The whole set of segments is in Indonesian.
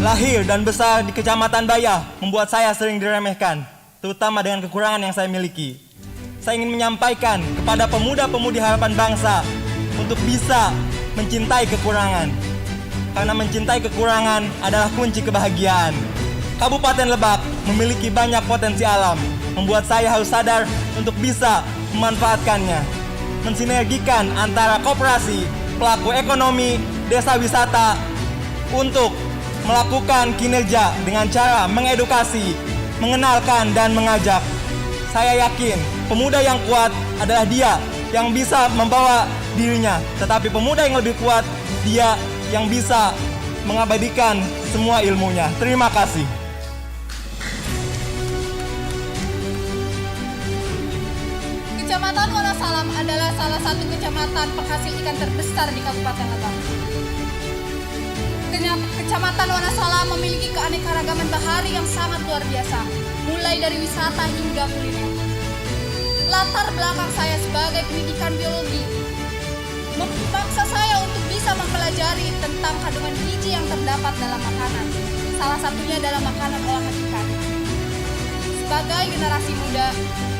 Lahir dan besar di Kecamatan Bayah membuat saya sering diremehkan, terutama dengan kekurangan yang saya miliki. Saya ingin menyampaikan kepada pemuda-pemudi harapan bangsa untuk bisa mencintai kekurangan. Karena mencintai kekurangan adalah kunci kebahagiaan. Kabupaten Lebak memiliki banyak potensi alam, membuat saya harus sadar untuk bisa memanfaatkannya. Mensinergikan antara koperasi, pelaku ekonomi, desa wisata untuk melakukan kinerja dengan cara mengedukasi, mengenalkan, dan mengajak. Saya yakin pemuda yang kuat adalah dia yang bisa membawa dirinya, tetapi pemuda yang lebih kuat dia yang bisa mengabadikan semua ilmunya. Terima kasih. Kecamatan Wonosalam adalah salah satu kecamatan penghasil ikan terbesar di Kabupaten Lebak. Kecamatan Wonosalam memiliki keanekaragaman bahari yang sangat luar biasa, mulai dari wisata hingga kuliner. Latar belakang saya sebagai pendidikan biologi memaksa saya untuk bisa mempelajari tentang kandungan gizi yang terdapat dalam makanan, salah satunya dalam makanan olahan ikan. Sebagai generasi muda,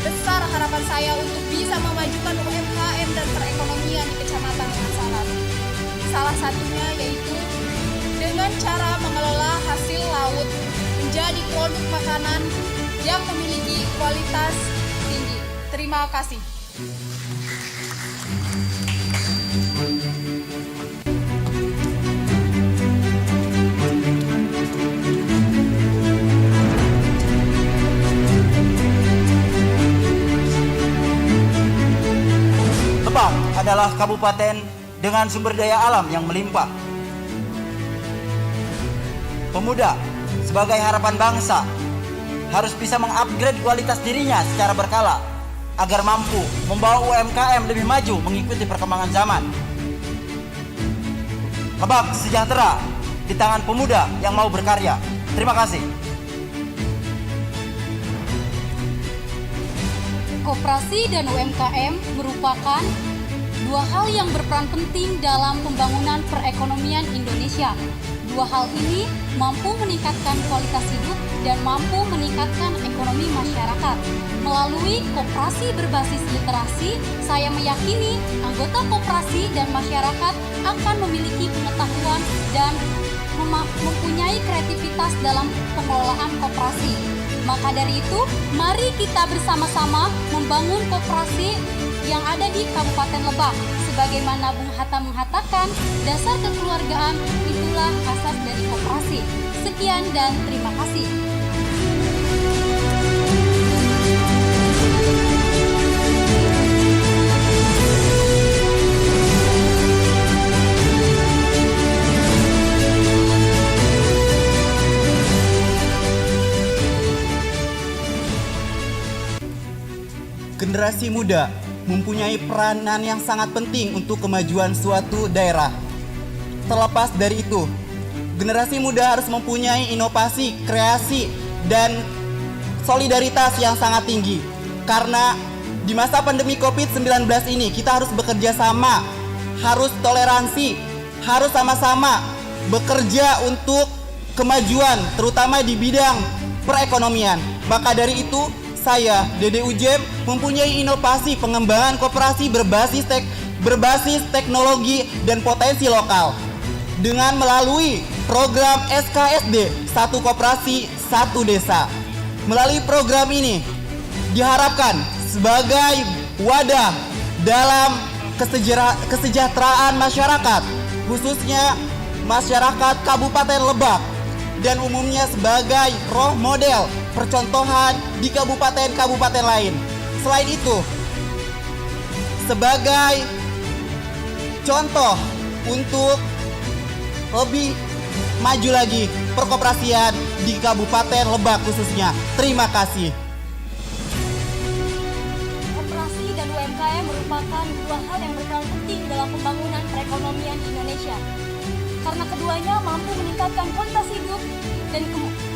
besar harapan saya untuk bisa memajukan UMKM dan perekonomian di Kecamatan Wonosalam. Salah satunya yaitu dengan cara mengelola hasil laut menjadi produk makanan yang memiliki kualitas tinggi. Terima kasih. Lebak adalah kabupaten dengan sumber daya alam yang melimpah. Pemuda sebagai harapan bangsa harus bisa mengupgrade kualitas dirinya secara berkala agar mampu membawa UMKM lebih maju mengikuti perkembangan zaman. Lebak sejahtera di tangan pemuda yang mau berkarya. Terima kasih. Koperasi dan UMKM merupakan dua hal yang berperan penting dalam pembangunan perekonomian Indonesia. Dua hal ini mampu meningkatkan kualitas hidup dan mampu meningkatkan ekonomi masyarakat. Melalui koperasi berbasis literasi, saya meyakini anggota koperasi dan masyarakat akan memiliki pengetahuan dan mempunyai kreativitas dalam pengelolaan koperasi. Maka dari itu, mari kita bersama-sama membangun koperasi yang ada di Kabupaten Lebak. Sebagaimana Bung Hatta mengatakan, dasar kekeluargaan itulah asas dari koperasi. Sekian dan terima kasih. Generasi muda mempunyai peranan yang sangat penting untuk kemajuan suatu daerah. Terlepas dari itu, generasi muda harus mempunyai inovasi, kreasi, dan solidaritas yang sangat tinggi. Karena di masa pandemi COVID-19 ini kita harus bekerja sama, harus toleransi, harus sama-sama bekerja untuk kemajuan, terutama di bidang perekonomian. Maka dari itu, saya, Dede Ujem, mempunyai inovasi pengembangan koperasi berbasis teknologi dan potensi lokal. Dengan melalui program SKSD, Satu Koperasi, Satu Desa. Melalui program ini, diharapkan sebagai wadah dalam kesejahteraan masyarakat, khususnya masyarakat Kabupaten Lebak, dan umumnya sebagai role model percontohan di kabupaten-kabupaten lain. Selain itu, sebagai contoh untuk lebih maju lagi perkoperasian di Kabupaten Lebak khususnya. Terima kasih. Koperasi dan UMKM merupakan dua hal yang berperan penting dalam pembangunan perekonomian Indonesia. Karena keduanya mampu meningkatkan kualitas hidup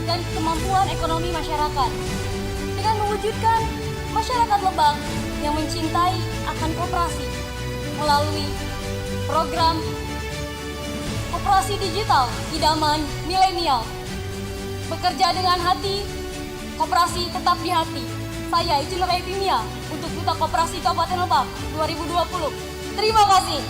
dan kemampuan ekonomi masyarakat. Dengan mewujudkan masyarakat Lebak yang mencintai akan koperasi melalui program koperasi digital idaman milenial Bekerja dengan hati, koperasi tetap di hati. Saya Ijin Revimia untuk Duta Koperasi Kabupaten Lebak 2020. Terima kasih.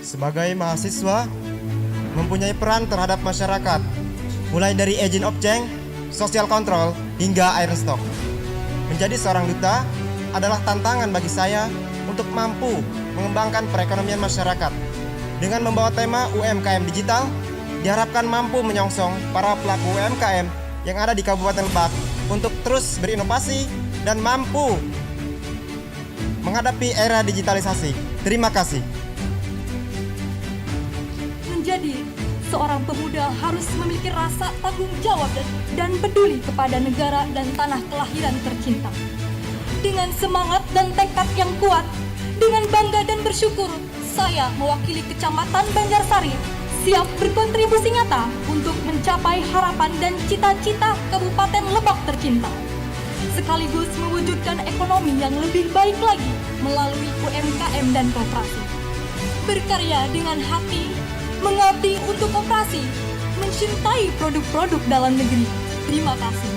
Sebagai mahasiswa, mempunyai peran terhadap masyarakat, mulai dari agent of change, social control, hingga iron stock. Menjadi seorang duta adalah tantangan bagi saya untuk mampu mengembangkan perekonomian masyarakat. Dengan membawa tema UMKM Digital, diharapkan mampu menyongsong para pelaku UMKM yang ada di Kabupaten Lebak untuk terus berinovasi dan mampu menghadapi era digitalisasi. Terima kasih. Menjadi seorang pemuda harus memiliki rasa tanggung jawab dan peduli kepada negara dan tanah kelahiran tercinta. Dengan semangat dan tekad yang kuat, dengan bangga dan bersyukur, saya mewakili Kecamatan Banjarsari siap berkontribusi nyata untuk mencapai harapan dan cita-cita Kabupaten Lebak tercinta, sekaligus mewujudkan ekonomi yang lebih baik lagi melalui UMKM dan koperasi. Berkarya dengan hati, mengabdi untuk koperasi, mencintai produk-produk dalam negeri. Terima kasih.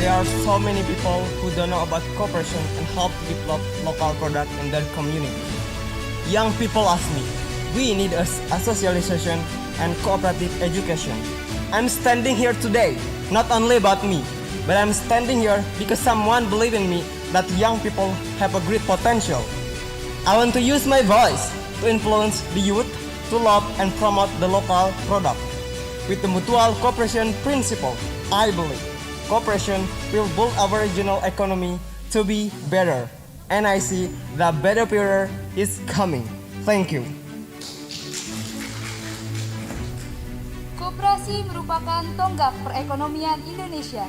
There are so many people who don't know about cooperation and help develop local product in their community. Young people ask me, we need a socialization and cooperative education. I'm standing here today, not only about me, but I'm standing here because someone believe in me that young people have a great potential. I want to use my voice to influence the youth to love and promote the local product. With the mutual cooperation principle, I believe cooperation will build our regional economy to be better. And I see the better future is coming. Thank you. Koperasi merupakan tonggak perekonomian Indonesia.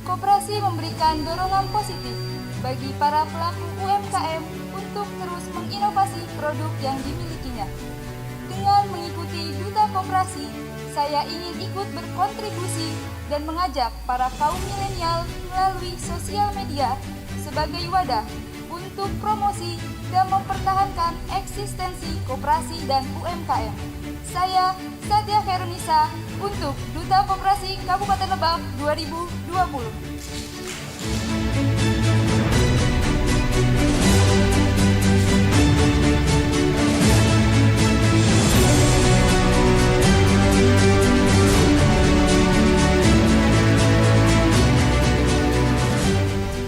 Koperasi memberikan dorongan positif bagi para pelaku UMKM untuk terus menginovasi produk yang dimilikinya. Dengan mengikuti Duta Koperasi, saya ingin ikut berkontribusi dan mengajak para kaum milenial melalui sosial media sebagai wadah untuk promosi dan mempertahankan eksistensi koperasi dan UMKM. Saya Satya Khairunisa untuk Duta Koperasi Kabupaten Lebak 2020.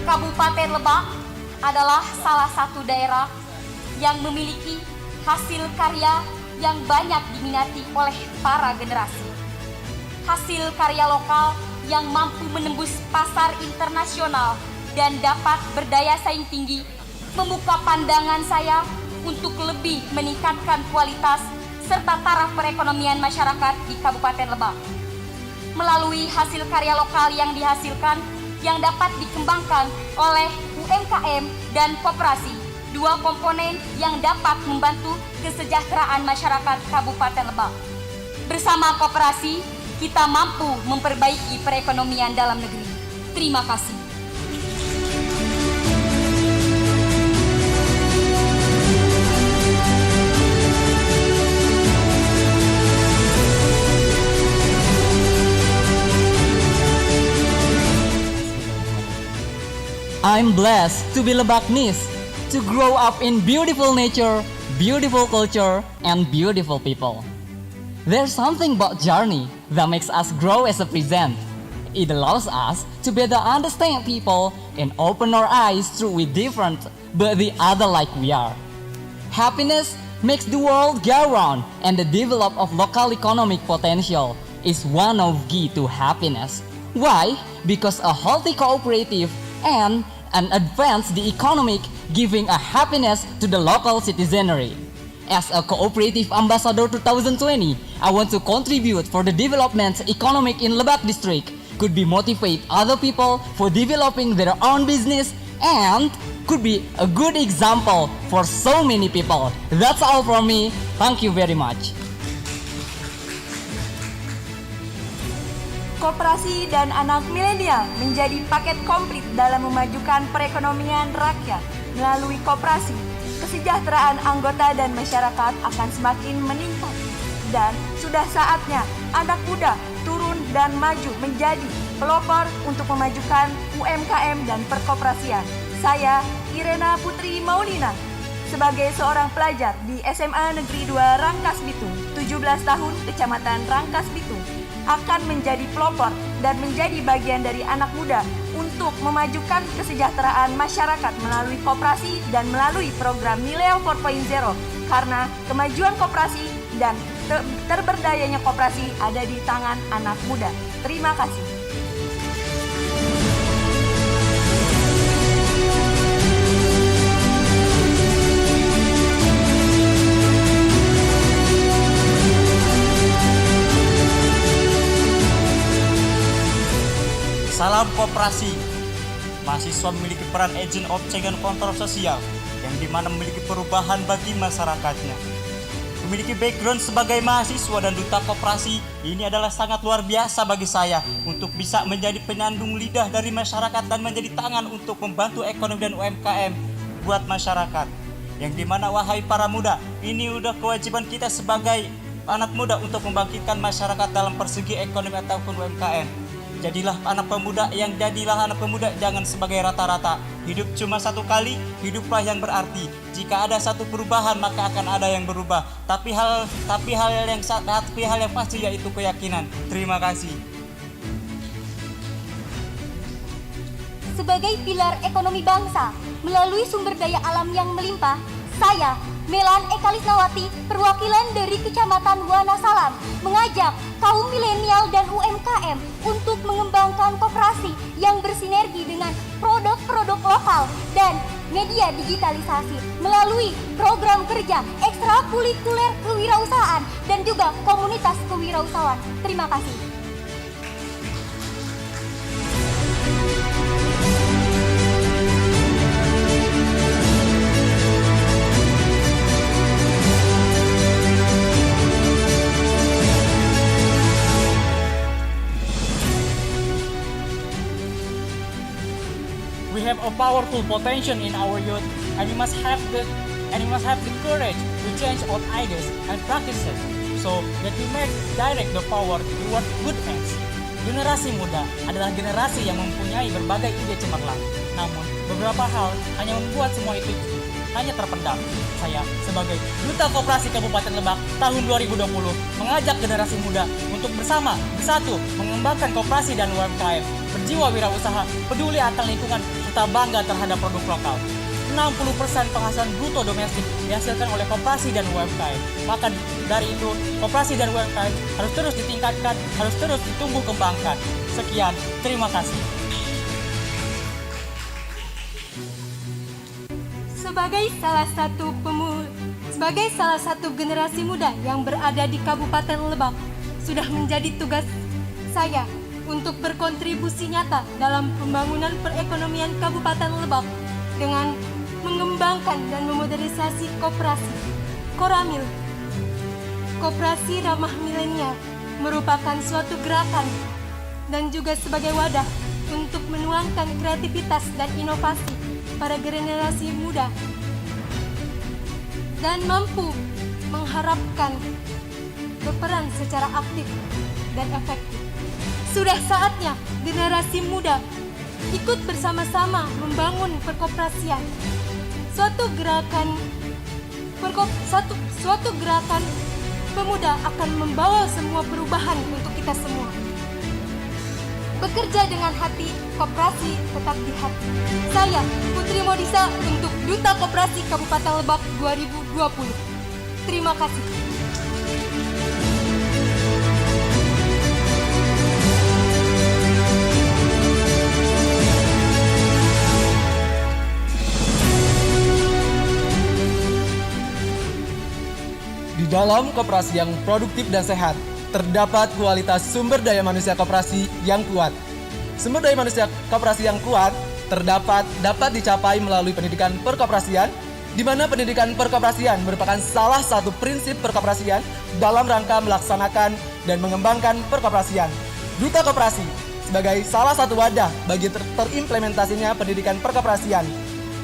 Kabupaten Lebak adalah salah satu daerah yang memiliki hasil karya yang banyak diminati oleh para generasi. Hasil karya lokal yang mampu menembus pasar internasional dan dapat berdaya saing tinggi membuka pandangan saya untuk lebih meningkatkan kualitas serta taraf perekonomian masyarakat di Kabupaten Lebak. Melalui hasil karya lokal yang dihasilkan yang dapat dikembangkan oleh UMKM dan koperasi, dua komponen yang dapat membantu kesejahteraan masyarakat Kabupaten Lebak. Bersama koperasi, kita mampu memperbaiki perekonomian dalam negeri. Terima kasih. I'm blessed to be Lebaknis, to grow up in beautiful nature, beautiful culture, and beautiful people. There's something about journey that makes us grow as a present. It allows us to better understand people and open our eyes through we different, but the other like we are. Happiness makes the world go round, and the development of local economic potential is one of key to happiness. Why? Because a healthy cooperative and and advance the economic, giving a happiness to the local citizenry. As a cooperative ambassador 2020, I want to contribute for the development economic in Lebak district, could be motivate other people for developing their own business, and could be a good example for so many people. That's all from me. Thank you very much. Koperasi dan anak milenial menjadi paket komplit dalam memajukan perekonomian rakyat. Melalui koperasi, kesejahteraan anggota dan masyarakat akan semakin meningkat. Dan sudah saatnya anak muda turun dan maju menjadi pelopor untuk memajukan UMKM dan perkoperasian. Saya Irena Putri Maulina, sebagai seorang pelajar di SMA Negeri 2 Rangkas Bitung, 17 tahun, Kecamatan Rangkas Bitung, akan menjadi pelopor dan menjadi bagian dari anak muda untuk memajukan kesejahteraan masyarakat melalui koperasi dan melalui program Mileo 4.0, karena kemajuan koperasi dan terberdayanya koperasi ada di tangan anak muda. Terima kasih. Salam koperasi. Mahasiswa memiliki peran agent of change and control sosial yang dimana memiliki perubahan bagi masyarakatnya. Memiliki background sebagai mahasiswa dan duta koperasi, ini adalah sangat luar biasa bagi saya untuk bisa menjadi penyandung lidah dari masyarakat dan menjadi tangan untuk membantu ekonomi dan UMKM buat masyarakat. Yang dimana wahai para muda, ini udah kewajiban kita sebagai anak muda untuk membangkitkan masyarakat dalam persegi ekonomi ataupun UMKM. Jadilah anak pemuda, jangan sebagai rata-rata. Hidup cuma satu kali, hiduplah yang berarti. Jika ada satu perubahan maka akan ada yang berubah. Tapi hal yang pasti yaitu keyakinan. Terima kasih. Sebagai pilar ekonomi bangsa, melalui sumber daya alam yang melimpah, saya, Melan Ekalisnawati, perwakilan dari Kecamatan Wonosalam, mengajak kaum milenial dan UMKM untuk mengembangkan koperasi yang bersinergi dengan produk-produk lokal dan media digitalisasi melalui program kerja ekstrakurikuler kewirausahaan dan juga komunitas kewirausahaan. Terima kasih. We have a powerful potential in our youth, and we must have the courage to change our ideas and practices so that we may direct the power toward good ends. Generasi muda adalah generasi yang mempunyai berbagai ide cemerlang, namun beberapa hal hanya membuat semua itu hanya terpendam. Saya sebagai Duta Koperasi Kabupaten Lebak tahun 2020 mengajak generasi muda untuk bersatu mengembangkan koperasi dan UMKM, berjiwa wirausaha, peduli akan lingkungan, serta bangga terhadap produk lokal. 60% penghasilan bruto domestik dihasilkan oleh koperasi dan UMKM. Maka dari itu, koperasi dan UMKM harus terus ditingkatkan, harus terus ditumbuh kembangkan. Sekian, terima kasih. Sebagai salah satu generasi muda yang berada di Kabupaten Lebak, sudah menjadi tugas saya untuk berkontribusi nyata dalam pembangunan perekonomian Kabupaten Lebak dengan mengembangkan dan memodernisasi koperasi. Koramil, Koperasi Ramah Milenial, merupakan suatu gerakan dan juga sebagai wadah untuk menuangkan kreativitas dan inovasi para generasi muda dan mampu mengharapkan berperan secara aktif dan efektif. Sudah saatnya generasi muda ikut bersama-sama membangun perkoperasian. Suatu gerakan pemuda akan membawa semua perubahan untuk kita semua. Bekerja dengan hati, koperasi tetap di hati. Saya, Putri Modisa, untuk Duta Koperasi Kabupaten Lebak 2020. Terima kasih. dalam koperasi yang produktif dan sehat, terdapat kualitas sumber daya manusia koperasi yang kuat. Sumber daya manusia koperasi yang kuat dapat dicapai melalui pendidikan perkoperasian, di mana pendidikan perkoperasian merupakan salah satu prinsip perkoperasian dalam rangka melaksanakan dan mengembangkan perkoperasian. Duta Koperasi sebagai salah satu wadah bagi terimplementasinya pendidikan perkoperasian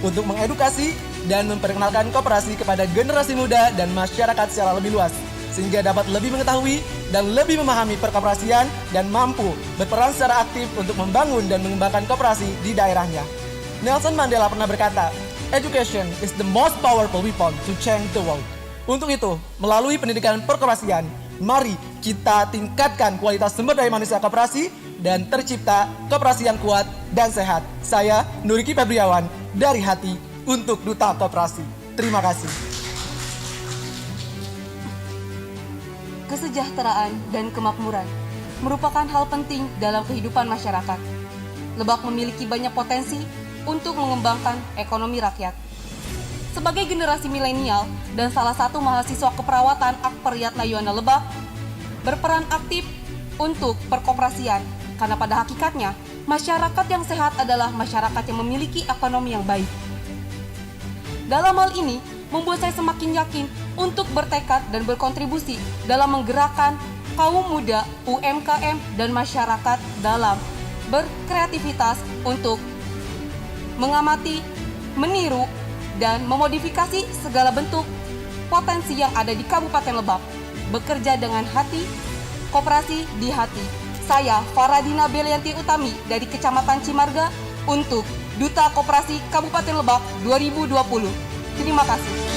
untuk mengedukasi dan memperkenalkan koperasi kepada generasi muda dan masyarakat secara lebih luas, sehingga dapat lebih mengetahui dan lebih memahami perkoperasian dan mampu berperan secara aktif untuk membangun dan mengembangkan koperasi di daerahnya. Nelson Mandela pernah berkata, "Education is the most powerful weapon to change the world." Untuk itu, melalui pendidikan perkoperasian, mari kita tingkatkan kualitas sumber daya manusia koperasi dan tercipta koperasi yang kuat dan sehat. Saya, Nuriki Febriawan, dari hati untuk Duta Koperasi. Terima kasih. Kesejahteraan dan kemakmuran merupakan hal penting dalam kehidupan masyarakat. Lebak memiliki banyak potensi untuk mengembangkan ekonomi rakyat. Sebagai generasi milenial dan salah satu mahasiswa keperawatan Akper Yatna Yuwana Lebak, berperan aktif untuk perkoperasian, karena pada hakikatnya, masyarakat yang sehat adalah masyarakat yang memiliki ekonomi yang baik. Dalam hal ini, membuat saya semakin yakin untuk bertekad dan berkontribusi dalam menggerakkan kaum muda, UMKM, dan masyarakat dalam berkreativitas untuk mengamati, meniru, dan memodifikasi segala bentuk potensi yang ada di Kabupaten Lebak. Bekerja dengan hati, koperasi di hati. Saya, Faradina Belianti Utami dari Kecamatan Cimarga untuk Duta Koperasi Kabupaten Lebak 2020. Terima kasih.